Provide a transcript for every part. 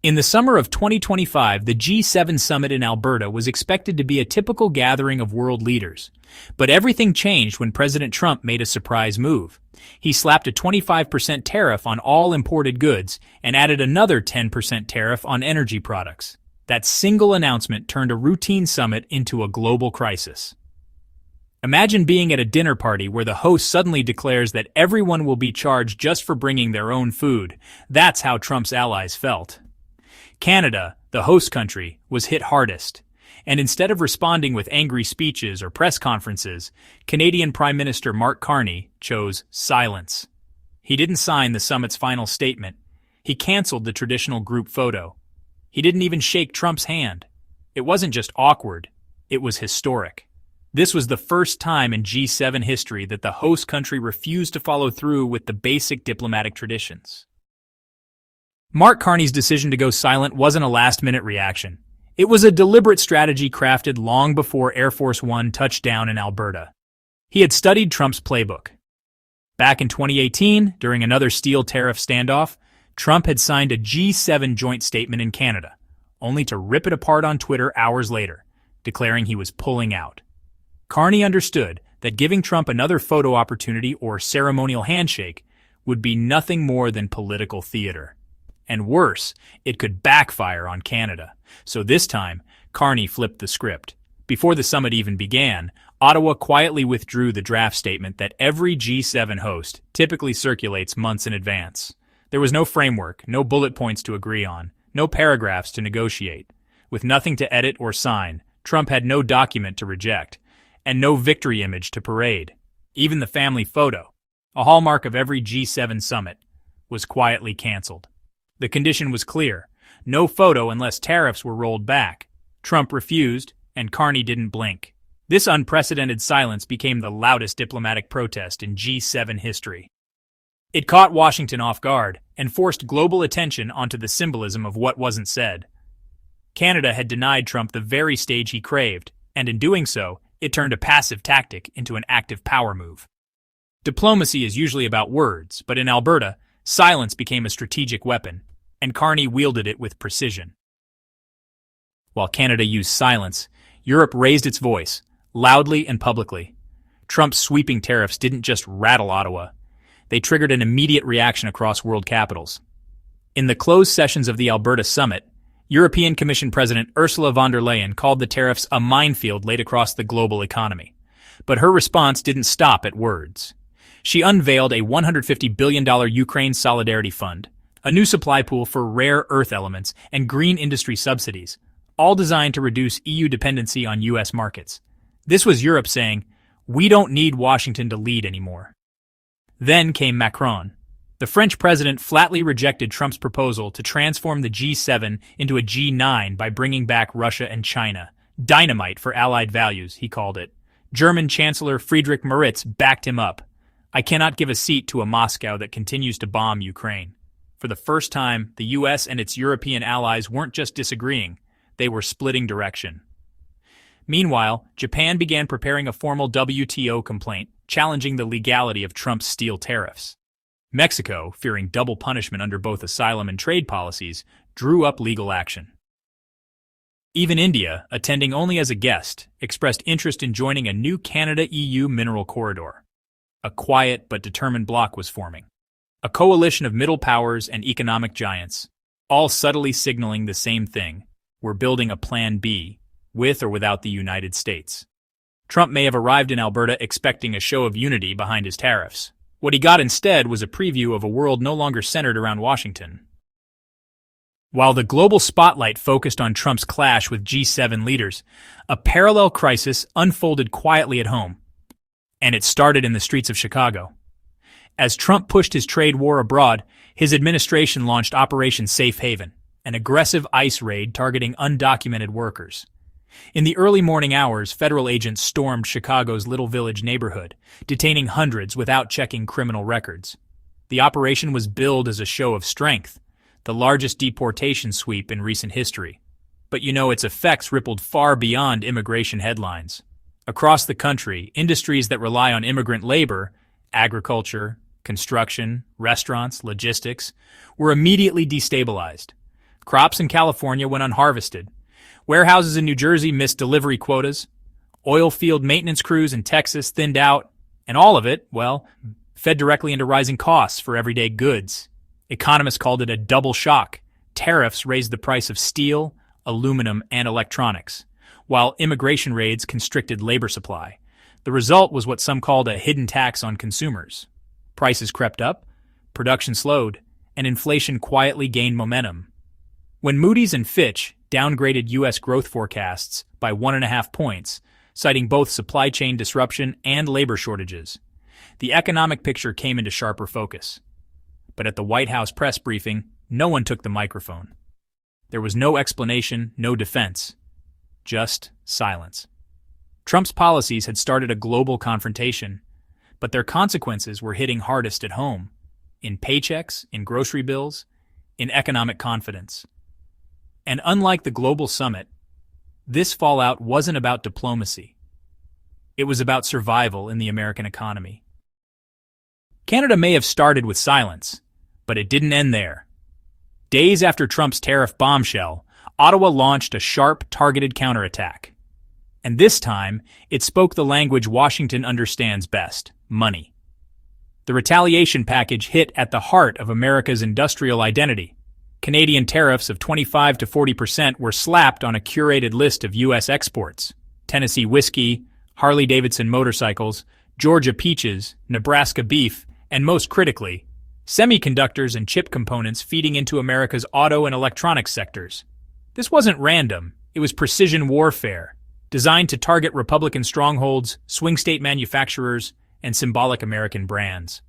In the summer of 2025, the G7 summit in Alberta was expected to be a typical gathering of world leaders. But everything changed when President Trump made a surprise move. He slapped a 25% tariff on all imported goods and added another 10% tariff on energy products. That single announcement turned a routine summit into a global crisis. Imagine being at a dinner party where the host suddenly declares that everyone will be charged just for bringing their own food. That's how Trump's allies felt. Canada, the host country, was hit hardest. And instead of responding with angry speeches or press conferences, Canadian Prime Minister Mark Carney chose silence. He didn't sign the summit's final statement. He canceled the traditional group photo. He didn't even shake Trump's hand. It wasn't just awkward, it was historic. This was the first time in G7 history that the host country refused to follow through with the basic diplomatic traditions. Mark Carney's decision to go silent wasn't a last-minute reaction. It was a deliberate strategy crafted long before Air Force One touched down in Alberta. He had studied Trump's playbook. Back in 2018, during another steel tariff standoff, Trump had signed a G7 joint statement in Canada, only to rip it apart on Twitter hours later, declaring he was pulling out. Carney understood that giving Trump another photo opportunity or ceremonial handshake would be nothing more than political theater. And worse, it could backfire on Canada. So this time, Carney flipped the script. Before the summit even began, Ottawa quietly withdrew the draft statement that every G7 host typically circulates months in advance. There was no framework, no bullet points to agree on, no paragraphs to negotiate. With nothing to edit or sign, Trump had no document to reject, and no victory image to parade. Even the family photo, a hallmark of every G7 summit, was quietly canceled. The condition was clear. No photo unless tariffs were rolled back. Trump refused, and Carney didn't blink. This unprecedented silence became the loudest diplomatic protest in G7 history. It caught Washington off guard and forced global attention onto the symbolism of what wasn't said. Canada had denied Trump the very stage he craved, and in doing so, it turned a passive tactic into an active power move. Diplomacy is usually about words, but in Alberta, silence became a strategic weapon, and Carney wielded it with precision. While Canada used silence, Europe raised its voice, loudly and publicly. Trump's sweeping tariffs didn't just rattle Ottawa. They triggered an immediate reaction across world capitals. In the closed sessions of the Alberta summit, European Commission President Ursula von der Leyen called the tariffs a minefield laid across the global economy. But her response didn't stop at words. She unveiled a $150 billion Ukraine Solidarity Fund, a new supply pool for rare earth elements, and green industry subsidies, all designed to reduce EU dependency on U.S. markets. This was Europe saying, "We don't need Washington to lead anymore." Then came Macron. The French president flatly rejected Trump's proposal to transform the G7 into a G9 by bringing back Russia and China. Dynamite for Allied values, he called it. German Chancellor Friedrich Merz backed him up. "I cannot give a seat to a Moscow that continues to bomb Ukraine." For the first time, the U.S. and its European allies weren't just disagreeing, they were splitting direction. Meanwhile, Japan began preparing a formal WTO complaint, challenging the legality of Trump's steel tariffs. Mexico, fearing double punishment under both asylum and trade policies, drew up legal action. Even India, attending only as a guest, expressed interest in joining a new Canada-EU mineral corridor. A quiet but determined bloc was forming. A coalition of middle powers and economic giants, all subtly signaling the same thing: we're building a Plan B, with or without the United States. Trump may have arrived in Alberta expecting a show of unity behind his tariffs. What he got instead was a preview of a world no longer centered around Washington. While the global spotlight focused on Trump's clash with G7 leaders, a parallel crisis unfolded quietly at home. And it started in the streets of Chicago. As Trump pushed his trade war abroad, his administration launched Operation Safe Haven, an aggressive ICE raid targeting undocumented workers. In the early morning hours, federal agents stormed Chicago's Little Village neighborhood, detaining hundreds without checking criminal records. The operation was billed as a show of strength, the largest deportation sweep in recent history. But its effects rippled far beyond immigration headlines. Across the country, industries that rely on immigrant labor, agriculture, construction, restaurants, logistics, were immediately destabilized. Crops in California went unharvested. Warehouses in New Jersey missed delivery quotas. Oil field maintenance crews in Texas thinned out. And all of it, well, fed directly into rising costs for everyday goods. Economists called it a double shock. Tariffs raised the price of steel, aluminum, and electronics, while immigration raids constricted labor supply. The result was what some called a hidden tax on consumers. Prices crept up, production slowed, and inflation quietly gained momentum. When Moody's and Fitch downgraded U.S. growth forecasts by 1.5 points, citing both supply chain disruption and labor shortages, the economic picture came into sharper focus. But at the White House press briefing, no one took the microphone. There was no explanation, no defense, just silence. Trump's policies had started a global confrontation, but their consequences were hitting hardest at home, in paychecks, in grocery bills, in economic confidence. And unlike the global summit, this fallout wasn't about diplomacy. It was about survival in the American economy. Canada may have started with silence, but it didn't end there. Days after Trump's tariff bombshell, Ottawa launched a sharp, targeted counterattack. And this time, it spoke the language Washington understands best: money. The retaliation package hit at the heart of America's industrial identity. Canadian tariffs of 25 to 40% were slapped on a curated list of U.S. exports: Tennessee whiskey, Harley-Davidson motorcycles, Georgia peaches, Nebraska beef, and most critically, semiconductors and chip components feeding into America's auto and electronics sectors. This wasn't random. It was precision warfare, designed to target Republican strongholds, swing state manufacturers, and symbolic American brands.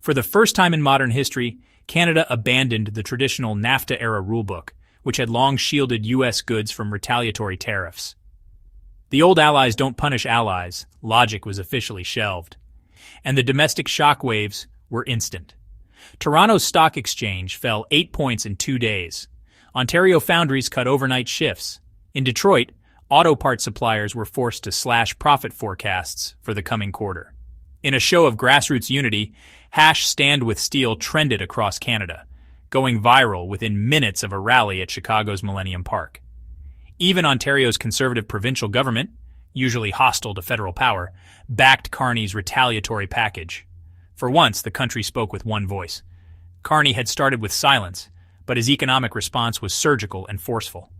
For the first time in modern history, Canada abandoned the traditional NAFTA-era rulebook, which had long shielded U.S. goods from retaliatory tariffs. The old allies don't punish allies logic was officially shelved, and the domestic shockwaves were instant. Toronto's stock exchange fell 8 points in 2 days. Ontario foundries cut overnight shifts. In Detroit, auto part suppliers were forced to slash profit forecasts for the coming quarter. In a show of grassroots unity, #Stand with Steel trended across Canada, going viral within minutes of a rally at Chicago's Millennium Park. Even Ontario's conservative provincial government, usually hostile to federal power, backed Carney's retaliatory package. For once, the country spoke with one voice. Carney had started with silence, but his economic response was surgical and forceful.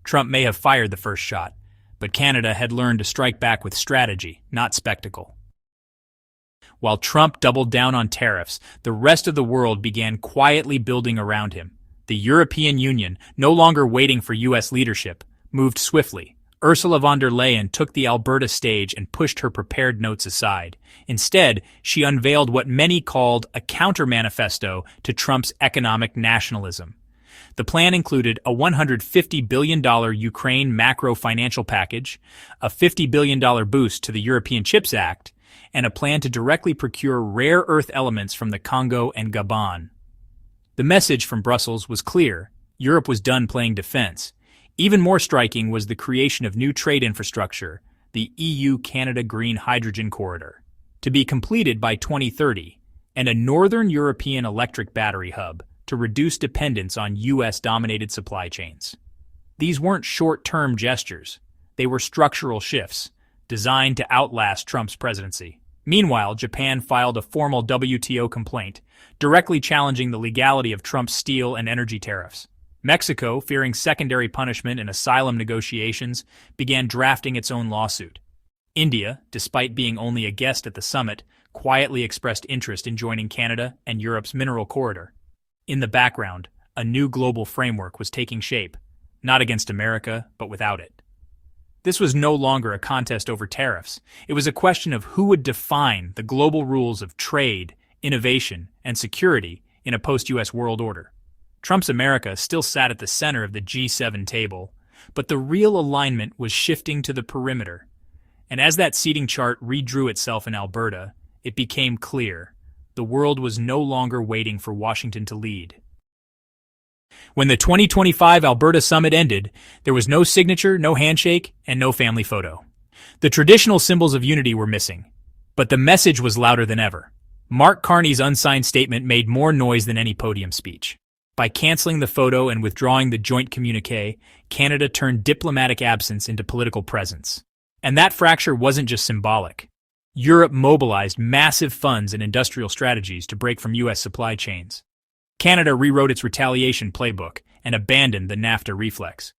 Trump may have fired the first shot, but Canada had learned to strike back with strategy, not spectacle. While Trump doubled down on tariffs, the rest of the world began quietly building around him. The European Union, no longer waiting for U.S. leadership, moved swiftly. Ursula von der Leyen took the Alberta stage and pushed her prepared notes aside. Instead, she unveiled what many called a counter-manifesto to Trump's economic nationalism. The plan included a $150 billion Ukraine macro-financial package, a $50 billion boost to the European Chips Act, and a plan to directly procure rare earth elements from the Congo and Gabon. The message from Brussels was clear. Europe was done playing defense. Even more striking was the creation of new trade infrastructure, the EU-Canada Green Hydrogen Corridor, to be completed by 2030, and a Northern European electric battery hub to reduce dependence on U.S.-dominated supply chains. These weren't short-term gestures. They were structural shifts, designed to outlast Trump's presidency. Meanwhile, Japan filed a formal WTO complaint, directly challenging the legality of Trump's steel and energy tariffs. Mexico, fearing secondary punishment in asylum negotiations, began drafting its own lawsuit. India, despite being only a guest at the summit, quietly expressed interest in joining Canada and Europe's mineral corridor. In the background, a new global framework was taking shape, not against America, but without it. This was no longer a contest over tariffs. It was a question of who would define the global rules of trade, innovation, and security in a post-U.S. world order. Trump's America still sat at the center of the G7 table, but the real alignment was shifting to the perimeter. And as that seating chart redrew itself in Alberta, it became clear the world was no longer waiting for Washington to lead. When the 2025 Alberta Summit ended, there was no signature, no handshake, and no family photo. The traditional symbols of unity were missing, but the message was louder than ever. Mark Carney's unsigned statement made more noise than any podium speech. By canceling the photo and withdrawing the joint communiqué, Canada turned diplomatic absence into political presence. And that fracture wasn't just symbolic. Europe mobilized massive funds and industrial strategies to break from U.S. supply chains. Canada rewrote its retaliation playbook and abandoned the NAFTA reflex.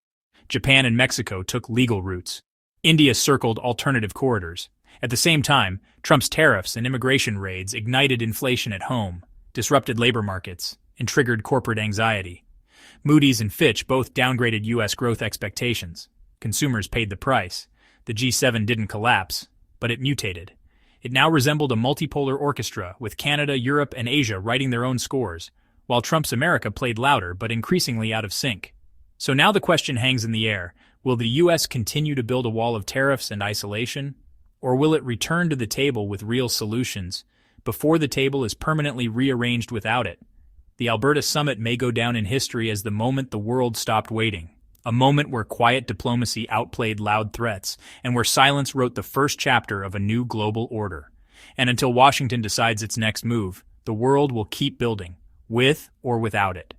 Japan and Mexico took legal routes. India circled alternative corridors. At the same time, Trump's tariffs and immigration raids ignited inflation at home, disrupted labor markets, and triggered corporate anxiety. Moody's and Fitch both downgraded U.S. growth expectations. Consumers paid the price. The G7 didn't collapse, but it mutated. It now resembled a multipolar orchestra, with Canada, Europe, and Asia writing their own scores, while Trump's America played louder but increasingly out of sync. So now the question hangs in the air: will the U.S. continue to build a wall of tariffs and isolation? Or will it return to the table with real solutions, before the table is permanently rearranged without it? The Alberta summit may go down in history as the moment the world stopped waiting, a moment where quiet diplomacy outplayed loud threats, and where silence wrote the first chapter of a new global order. And until Washington decides its next move, the world will keep building, with or without it.